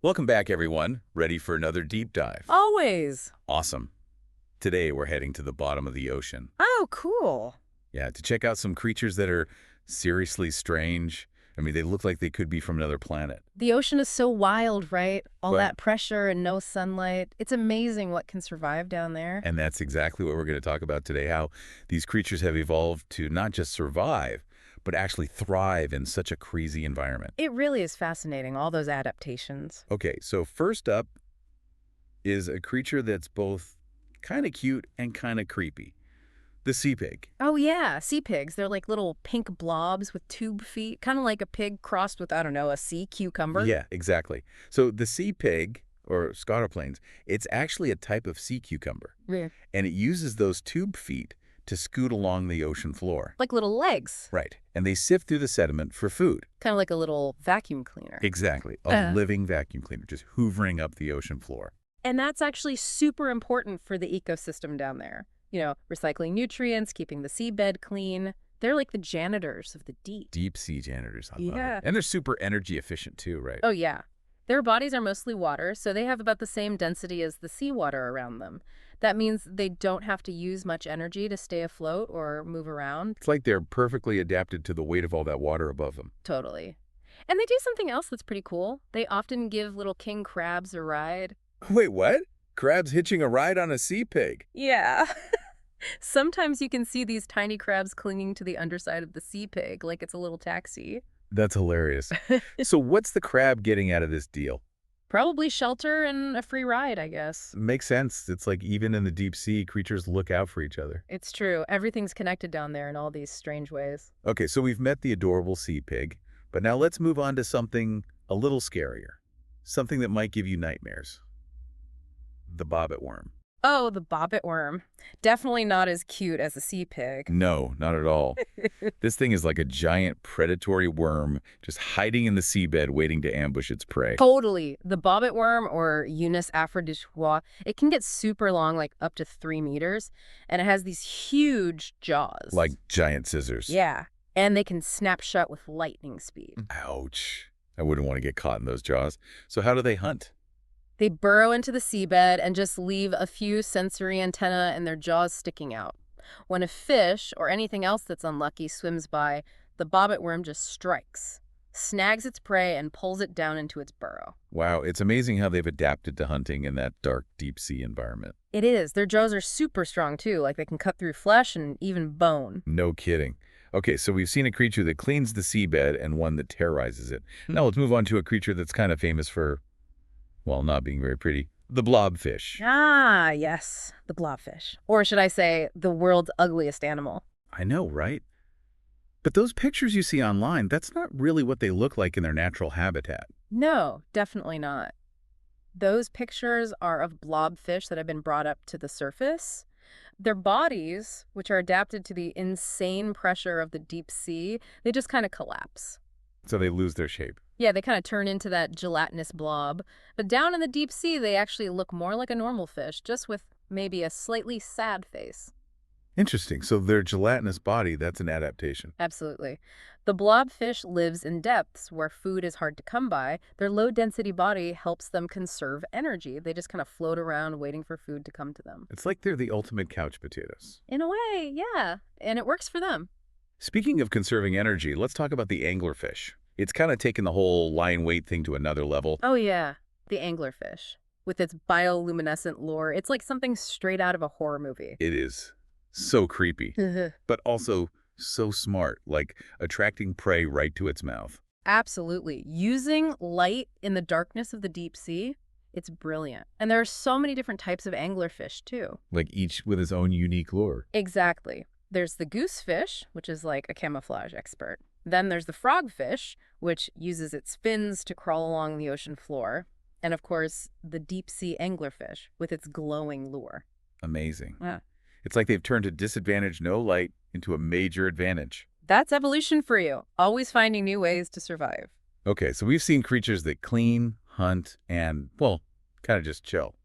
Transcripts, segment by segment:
Welcome back, everyone. Ready for another deep dive? Always. Awesome. Today, we're heading to the bottom of the ocean. Oh, cool. Yeah, to check out some creatures that are seriously strange. I mean, they look like they could be from another planet. The ocean is so wild, right? All Well, that pressure and no sunlight. It's amazing what can survive down there. and that's exactly what we're going to talk about today, how these creatures have evolved to not just survive, but actually thrive in such a crazy environment. It really is fascinating, all those adaptations. Okay, so first up is a creature that's both kind of cute and kind of creepy. The sea pig. Oh, yeah, sea pigs. They're like little pink blobs with tube feet, kind of like a pig crossed with, I don't know, a sea cucumber. Yeah, exactly. So the sea pig, or scatterplanes, it's actually a type of sea cucumber, Yeah. and it uses those tube feet to scoot along the ocean floor. Like little legs, Right. And they sift through the sediment for food. kind of like a little vacuum cleaner. Exactly. A living vacuum cleaner, just hoovering up the ocean floor. And that's actually super important for the ecosystem down there. You know, recycling nutrients, keeping the seabed clean. They're like the janitors of the deep. Deep sea janitors, I love Yeah. it. And they're super energy efficient too, right? Oh, yeah. Their bodies are mostly water, so they have about the same density as the seawater around them. That means they don't have to use much energy to stay afloat or move around. It's like they're perfectly adapted to the weight of all that water above them. Totally. And they do something else that's pretty cool. They often give little king crabs a ride. Wait, what? Crabs hitching a ride on a sea pig? Yeah. Sometimes you can see these tiny crabs clinging to the underside of the sea pig like it's a little taxi. That's hilarious. So what's the crab getting out of this deal? Probably shelter and a free ride, I guess. Makes sense. It's like even in the deep sea, creatures look out for each other. It's true. Everything's connected down there in all these strange ways. Okay, so we've met the adorable sea pig, but now let's move on to something a little scarier. Something that might give you nightmares. The bobbit worm. Oh, the bobbit worm. Definitely not as cute as a sea pig. No, not at all. This thing is like a giant predatory worm just hiding in the seabed waiting to ambush its prey. Totally. The bobbit worm, or Eunice aphrodisiaca, it can get super long, like up to 3 meters, and it has these huge jaws. Like giant scissors. Yeah, and they can snap shut with lightning speed. Ouch. I wouldn't want to get caught in those jaws. So how do they hunt? They burrow into the seabed and just leave a few sensory antennae and their jaws sticking out. When a fish or anything else that's unlucky swims by, the bobbit worm just strikes, snags its prey, and pulls it down into its burrow. Wow, it's amazing how they've adapted to hunting in that dark, deep sea environment. It is. Their jaws are super strong, too. Like they can cut through flesh and even bone. No kidding. Okay, so we've seen a creature that cleans the seabed and one that terrorizes it. Now let's move on to a creature that's kind of famous for, well, not being very pretty. The blobfish. Ah, yes. The blobfish. Or should I say, the world's ugliest animal. I know, right? But those pictures you see online, that's not really what they look like in their natural habitat. No, definitely not. Those pictures are of blobfish that have been brought up to the surface. Their bodies, which are adapted to the insane pressure of the deep sea, they just kind of collapse. So they lose their shape. Yeah, they kind of turn into that gelatinous blob. But down in the deep sea, they actually look more like a normal fish, just with maybe a slightly sad face. Interesting. So their gelatinous body, that's an adaptation. Absolutely. The blobfish lives in depths where food is hard to come by. Their low-density body helps them conserve energy. They just kind of float around waiting for food to come to them. It's like they're the ultimate couch potatoes. In a way, yeah. And it works for them. Speaking of conserving energy, let's talk about the anglerfish. It's kind of taken the whole lying weight thing to another level. Oh, yeah. The anglerfish. With its bioluminescent lure, it's like something straight out of a horror movie. It is so creepy, but also so smart, like attracting prey right to its mouth. Absolutely. Using light in the darkness of the deep sea, it's brilliant. And there are so many different types of anglerfish, too. Like each with its own unique lure. Exactly. There's the goosefish, which is like a camouflage expert. Then there's the frogfish, which uses its fins to crawl along the ocean floor. And of course, the deep sea anglerfish with its glowing lure. Amazing. Yeah. It's like they've turned a disadvantage no light into a major advantage. That's evolution for you. Always finding new ways to survive. Okay, so we've seen creatures that clean, hunt, and, well, kind of just chill.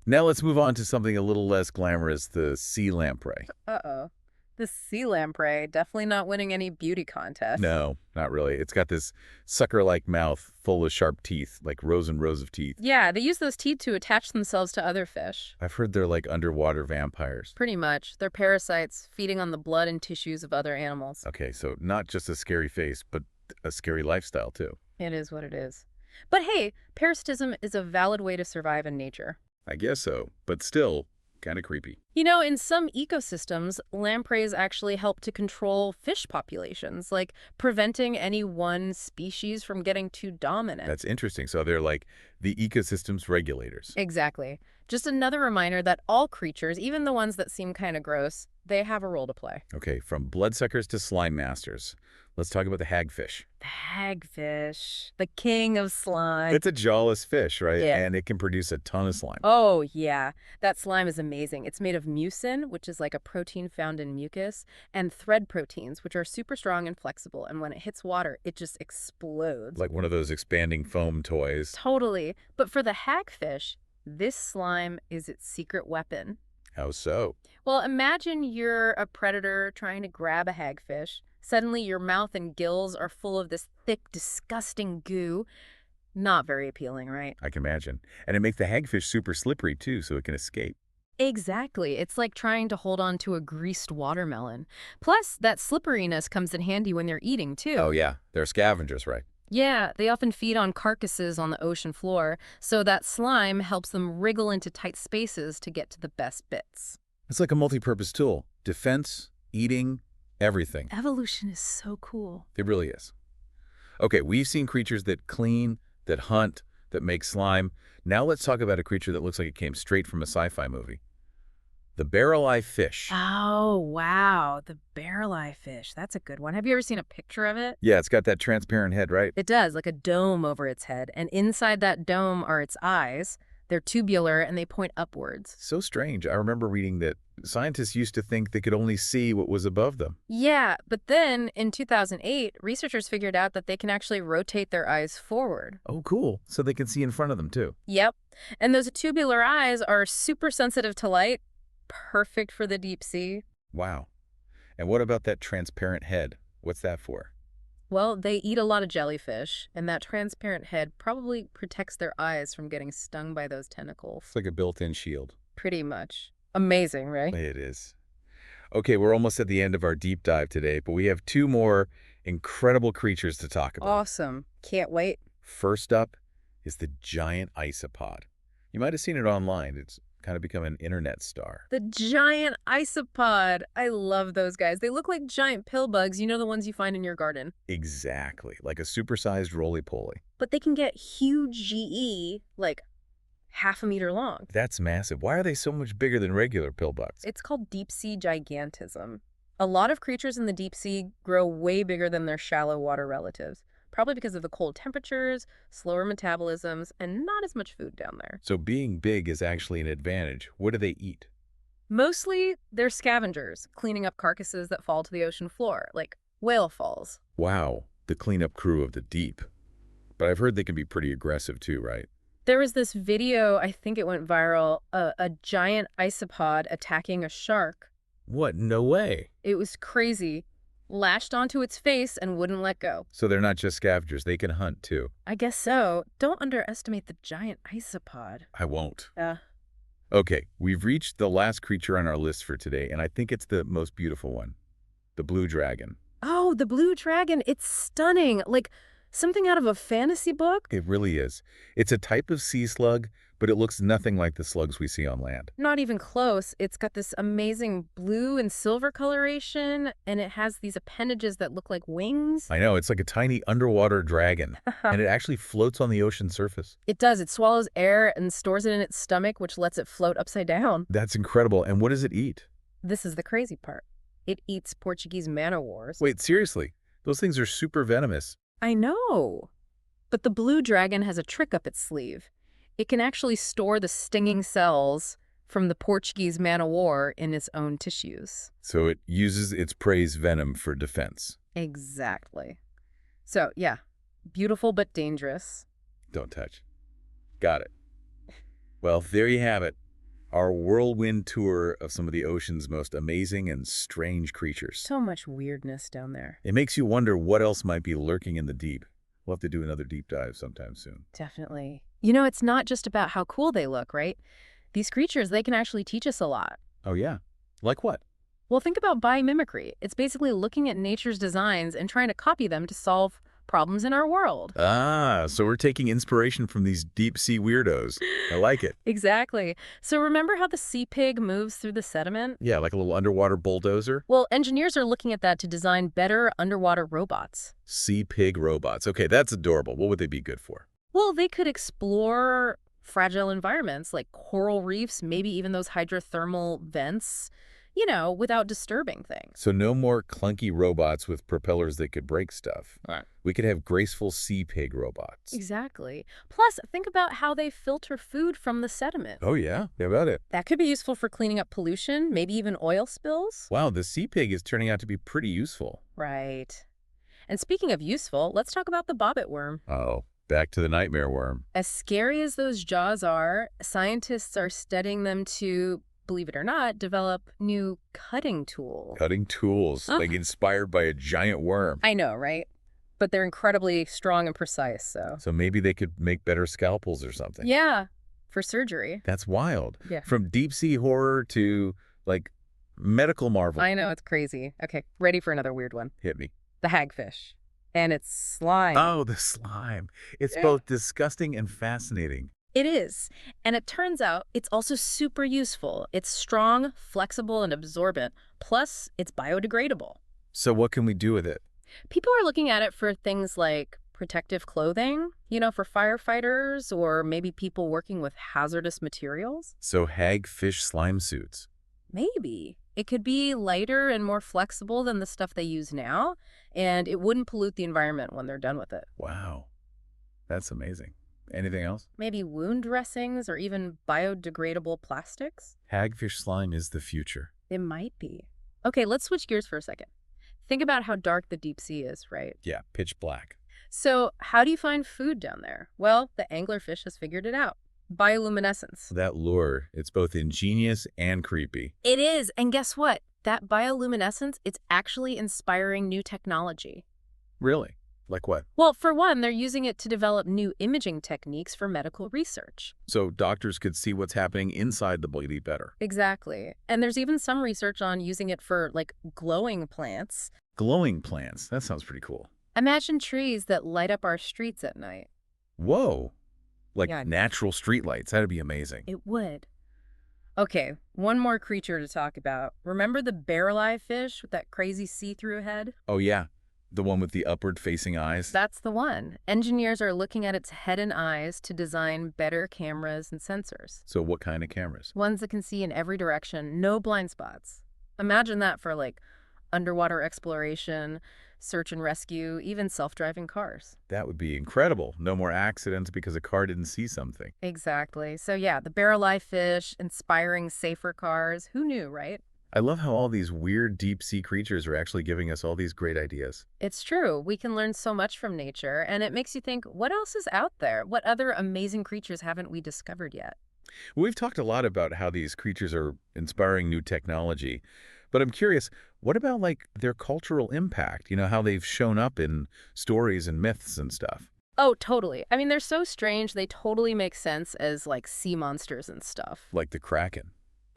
Now let's move on to something a little less glamorous, the sea lamprey. Uh-oh. The sea lamprey, definitely not winning any beauty contests. No, not really. It's got this sucker-like mouth full of sharp teeth, like rows and rows of teeth. Yeah, they use those teeth to attach themselves to other fish. I've heard they're like underwater vampires. Pretty much. They're parasites, feeding on the blood and tissues of other animals. Okay, so not just a scary face, but a scary lifestyle, too. It is what it is. But hey, parasitism is a valid way to survive in nature. I guess so, but still kind of creepy. You know, in some ecosystems, lampreys actually help to control fish populations, like preventing any one species from getting too dominant. That's interesting. So they're like the ecosystem's regulators. Exactly. Just another reminder that all creatures, even the ones that seem kind of gross, they have a role to play. Okay, from bloodsuckers to slime masters. Let's talk about the hagfish. The hagfish, the king of slime. It's a jawless fish, right? Yeah. And it can produce a ton of slime. Oh, yeah. That slime is amazing. It's made of mucin, which is like a protein found in mucus, and thread proteins, which are super strong and flexible. And when it hits water, it just explodes. Like one of those expanding foam toys. Totally. But for the hagfish, this slime is its secret weapon. How so? Well, imagine you're a predator trying to grab a hagfish. Suddenly, your mouth and gills are full of this thick, disgusting goo. Not very appealing, right? I can imagine. And it makes the hagfish super slippery, too, so it can escape. Exactly. It's like trying to hold on to a greased watermelon. Plus, that slipperiness comes in handy when you're eating, too. Oh, yeah. They're scavengers, right? Yeah, they often feed on carcasses on the ocean floor, so that slime helps them wriggle into tight spaces to get to the best bits. It's like a multi-purpose tool. Defense, eating, everything. Evolution is so cool. It really is. Okay, we've seen creatures that clean, that hunt, that make slime. Now let's talk about a creature that looks like it came straight from a sci-fi movie. The barrel-eye fish. Oh, wow. The barrel-eye fish. That's a good one. Have you ever seen a picture of it? Yeah, it's got that transparent head, right? It does, like a dome over its head. And inside that dome are its eyes. They're tubular and they point upwards. So strange. I remember reading that scientists used to think they could only see what was above them. Yeah, but then in 2008, researchers figured out that they can actually rotate their eyes forward. Oh, cool. So they can see in front of them, too. Yep. And those tubular eyes are super sensitive to light, perfect for the deep sea. Wow. And what about that transparent head? What's that for? Well, they eat a lot of jellyfish, and that transparent head probably protects their eyes from getting stung by those tentacles. It's like a built-in shield. Pretty much. Amazing, right? It is. Okay, we're almost at the end of our deep dive today, but we have two more incredible creatures to talk about. Awesome. Can't wait. First up is the giant isopod. You might have seen it online. It's kind of become an internet star. The giant isopod. I love those guys. They look like giant pill bugs, you know, the ones you find in your garden. Exactly, like a supersized roly-poly. But they can get huge GE, like half a meter long. That's massive. Why are they so much bigger than regular pill bugs? It's called deep sea gigantism. A lot of creatures in the deep sea grow way bigger than their shallow water relatives, probably because of the cold temperatures, slower metabolisms, and not as much food down there. So being big is actually an advantage. What do they eat? Mostly, they're scavengers, cleaning up carcasses that fall to the ocean floor, like whale falls. Wow, the cleanup crew of the deep. But I've heard they can be pretty aggressive too, right? There was this video, I think it went viral, a giant isopod attacking a shark. What? No way. It was crazy. Lashed onto its face and wouldn't let go. So they're not just scavengers, they can hunt too. I guess so. Don't underestimate the giant isopod. I won't. Yeah. Okay, we've reached the last creature on our list for today, and I think it's the most beautiful one. The blue dragon. Oh, the blue dragon. It's stunning. Like something out of a fantasy book. It really is. It's a type of sea slug, but it looks nothing like the slugs we see on land. Not even close. It's got this amazing blue and silver coloration, and it has these appendages that look like wings. I know, it's like a tiny underwater dragon, and it actually floats on the ocean surface. It does. It swallows air and stores it in its stomach, which lets it float upside down. That's incredible. And what does it eat? This is the crazy part. It eats Portuguese man-o'-wars. Wait, seriously? Those things are super venomous. I know. But the blue dragon has a trick up its sleeve. It can actually store the stinging cells from the Portuguese man-o'-war in its own tissues. So it uses its prey's venom for defense. Exactly. So, yeah, beautiful but dangerous. Don't touch. Got it. Well, there you have it. Our whirlwind tour of some of the ocean's most amazing and strange creatures. So much weirdness down there. It makes you wonder what else might be lurking in the deep. We'll have to do another deep dive sometime soon. Definitely. You know, it's not just about how cool they look, right? These creatures, they can actually teach us a lot. Oh, yeah? Like what? Well, think about biomimicry. It's basically looking at nature's designs and trying to copy them to solve problems in our world. Ah, so we're taking inspiration from these deep-sea weirdos. I like it. Exactly. So remember how the sea pig moves through the sediment? Yeah, like a little underwater bulldozer. Well, engineers are looking at that to design better underwater robots. Sea pig robots. Okay, that's adorable. What would they be good for? Well, they could explore fragile environments like coral reefs, maybe even those hydrothermal vents, without disturbing things. So no more clunky robots with propellers that could break stuff. Right. We could have graceful sea pig robots. Exactly. Plus, think about how they filter food from the sediment. Oh, yeah? How about it? That could be useful for cleaning up pollution, maybe even oil spills. Wow, the sea pig is turning out to be pretty useful. Right. And speaking of useful, let's talk about the bobbit worm. Oh, back to the nightmare worm. As scary as those jaws are, scientists are studying them to, believe it or not, develop new cutting tools. Cutting tools, like inspired by a giant worm. I know, right? But they're incredibly strong and precise, so. So maybe they could make better scalpels or something. Yeah, for surgery. That's wild. Yeah. From deep sea horror to, like, medical marvel. I know, it's crazy. Okay, ready for another weird one. Hit me. The hagfish. And its slime. Oh, the slime. It's both disgusting and fascinating. It is. And it turns out it's also super useful. It's strong, flexible, and absorbent. Plus, it's biodegradable. So what can we do with it? People are looking at it for things like protective clothing, for firefighters or maybe people working with hazardous materials. So hagfish slime suits. Maybe. It could be lighter and more flexible than the stuff they use now, and it wouldn't pollute the environment when they're done with it. Wow. That's amazing. Anything else? Maybe wound dressings or even biodegradable plastics? Hagfish slime is the future. It might be. Okay, let's switch gears for a second. Think about how dark the deep sea is, right? Yeah, pitch black. So how do you find food down there? Well, the anglerfish has figured it out. Bioluminescence. That lure, it's both ingenious and creepy. It is, and guess what? That bioluminescence, it's actually inspiring new technology. Really? Like what? Well, for one, they're using it to develop new imaging techniques for medical research. So doctors could see what's happening inside the body better. Exactly. And there's even some research on using it for, glowing plants. Glowing plants. That sounds pretty cool. Imagine trees that light up our streets at night. Whoa. Like Yeah. natural streetlights. That'd be amazing. It would. Okay, one more creature to talk about. Remember the barrel-eye fish with that crazy see-through head? Oh, yeah. The one with the upward-facing eyes? That's the one. Engineers are looking at its head and eyes to design better cameras and sensors. So what kind of cameras? Ones that can see in every direction, no blind spots. Imagine that for, underwater exploration, search and rescue, even self-driving cars. That would be incredible. No more accidents because a car didn't see something. Exactly. So yeah, the barrel-eye fish, inspiring safer cars. Who knew, right? I love how all these weird deep-sea creatures are actually giving us all these great ideas. It's true. We can learn so much from nature, and it makes you think, what else is out there? What other amazing creatures haven't we discovered yet? We've talked a lot about how these creatures are inspiring new technology, but I'm curious, what about their cultural impact? How they've shown up in stories and myths and stuff. Oh, totally. I mean, they're so strange, they totally make sense as sea monsters and stuff. Like the Kraken.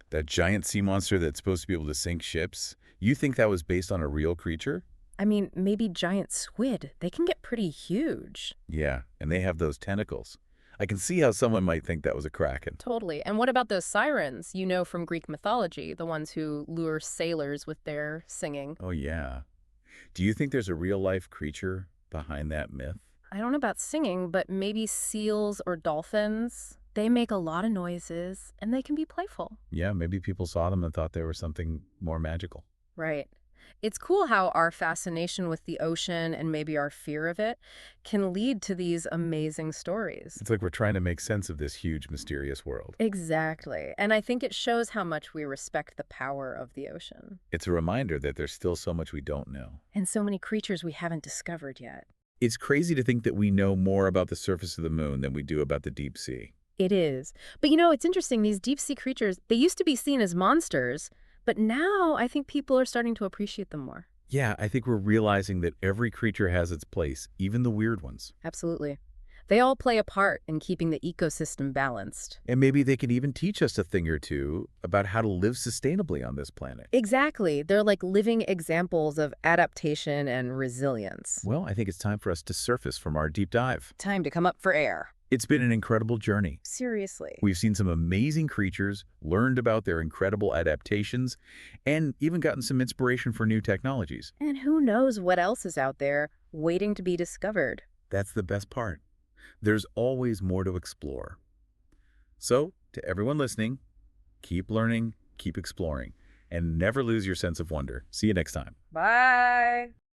That giant sea monster that's supposed to be able to sink ships. You think that was based on a real creature? I mean, maybe giant squid. They can get pretty huge. Yeah, and they have those tentacles. I can see how someone might think that was a Kraken. Totally. And what about those sirens, from Greek mythology, the ones who lure sailors with their singing? Oh, yeah. Do you think there's a real-life creature behind that myth? I don't know about singing, but maybe seals or dolphins. They make a lot of noises, and they can be playful. Yeah, maybe people saw them and thought they were something more magical. Right. It's cool how our fascination with the ocean and maybe our fear of it can lead to these amazing stories. It's like we're trying to make sense of this huge, mysterious world. Exactly. And I think it shows how much we respect the power of the ocean. It's a reminder that there's still so much we don't know. And so many creatures we haven't discovered yet. It's crazy to think that we know more about the surface of the moon than we do about the deep sea. It is. But it's interesting. These deep sea creatures, they used to be seen as monsters, but now I think people are starting to appreciate them more. Yeah, I think we're realizing that every creature has its place, even the weird ones. Absolutely. They all play a part in keeping the ecosystem balanced. And maybe they can even teach us a thing or two about how to live sustainably on this planet. Exactly. They're like living examples of adaptation and resilience. Well, I think it's time for us to surface from our deep dive. Time to come up for air. It's been an incredible journey. Seriously. We've seen some amazing creatures, learned about their incredible adaptations, and even gotten some inspiration for new technologies. And who knows what else is out there waiting to be discovered. That's the best part. There's always more to explore. So, to everyone listening, keep learning, keep exploring, and never lose your sense of wonder. See you next time. Bye.